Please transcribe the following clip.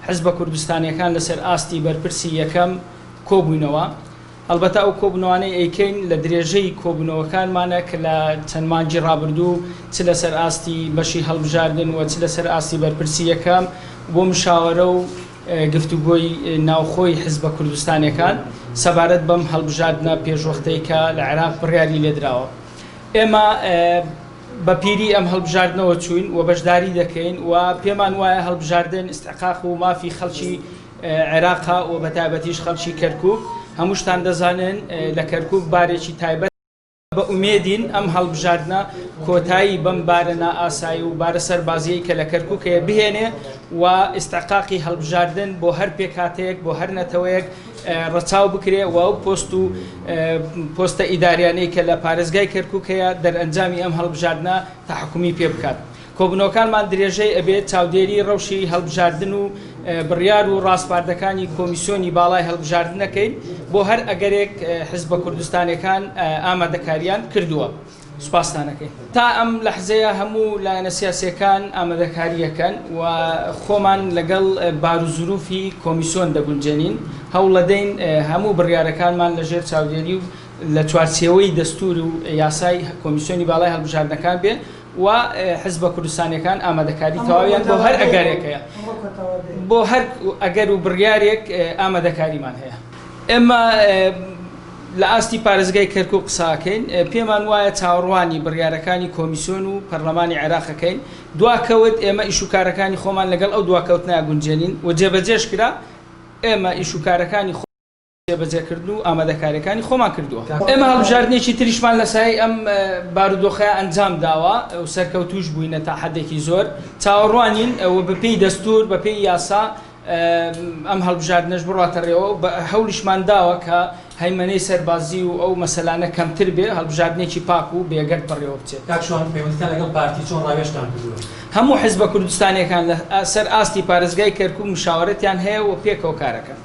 حزب کوردستانیەکان لەسەر ئاستی بەرپرسی یەکەم کۆبوونەوە. هەڵبەتە ئەو کۆبوونەوانەی ئەیکەین لە درێژەی کۆبوونەوەکانمانە کە لە چەند مانگی ڕابردوو چ لەسەر ئاستی بەشی هەڵبژاردن و چ لەسەر ئاستی بەرپرسی یەکەم بۆ مشاوەرە و گفتوگۆی ناوخۆی حزب کوردستانیەکان سەبارەت بەم هەڵبژاردنە پێشوەختەی کە لە عێراق بڕیاری لێدراوە. ئێمە بەپیری ئەم هەڵبژاردنەوە چوین و بەشداری دەکەین و پێمان وایە هەڵبژاردن ئستحقاق و مافی خەڵکی عێراقا و بەتایبەتیش خەڵکی کەرکووک هەمووشتان دەزانن لە کەرکووک بارێکی تایبەت بە ئومێدین ئەم هەڵبژاردنە کۆتایی بەم بارە نائاسایی و بارە سەربازیەی کە لە کەرکووکەیە بهێنێ و ئستحقاقی هەڵبژاردن بۆ هەر پێکاتەیەک بۆ هەر نەتەوەیەک ڕەچاو بکرێ و ئەو پۆستە ئیداریانەی کە لە پارێزگای کەرکووکەیە دەرئەنجامی ئەم هەڵبژاردنە تەحکومی پێ بکات. کۆبوونەوەکانمان درێژەی ئەبێت چاودێری ڕەوشی هەڵبژاردن و بڕیار و ڕاستپاردەکانی کۆمیسیۆنی باڵای هەڵبژاردنەکەین بۆ هەر ئەگەرێک حزب کوردستانیەکان ئامادەکاریان کردووە. سوپاسدانەکەین. تا ئەم لەحزەیە هەموو لایەنە سیاسیەکان ئامادەکاریەکەن و خۆمان لەگەڵ باروزروفی کۆمیسیۆن دەگونجێنین. هەوڵ دەدەین هەموو بڕیارەکانمان لەژێر چاودێری و لە چوارچێوەی دەستور و یاسای کۆمیسیۆنی باڵای هەڵبژاردنەکان بێ و حزب کوردستانیەکان ئامادەکاری تەواویان بۆ هەر ئەگەرێکەیە بۆ هەر ئەگەر و بڕیارێک ئامادەکاریمان هەیە. ئێمە لە ئاستی پارێزگای کەرکووک قساکەین پێمان وایە چاوەڕوانی بڕیارەکانی کۆمیسیۆن و پەرلەمانی عێراقەکەین دواکەوت ئێمە ئیشوکارەکانی خۆمان لەگەڵ ئەو دواکەوتنە گونجێنین و جێبەجێش کرا ئێمە ئیشوکارەکانی جێبەجێکردن و ئامادەکاریەکانی خۆمان کردووە. ئێمە هەڵبژاردنێکی تریشمان لەسای ئەم بارودۆخەیە ئەنجام داوە و سەرکەوتوش بووینە تا حەدێکی زۆر چاوەڕوانین و بەپێی دەستور بەپێی یاسا ئەم هەڵبژاردنەش بڕاتەڕێەوە بە هەوڵیشمان داوە کە هەیمەنەی سەربازی و ئەو مەسەلانە کەمتر بێ هەڵبژاردنێکی پاک و بێگەرد بڕێوە بچێت. کاکشوان پەیوەندیتان لەگەڵ پارتی چۆن ڕاوێژتان کردووە؟ هەموو حیزبە کوردستانیەکان لە سەر ئاستی پارێزگای کەرکووک مشاوەرەتیان هەیە و پێکەوە کارەکەن.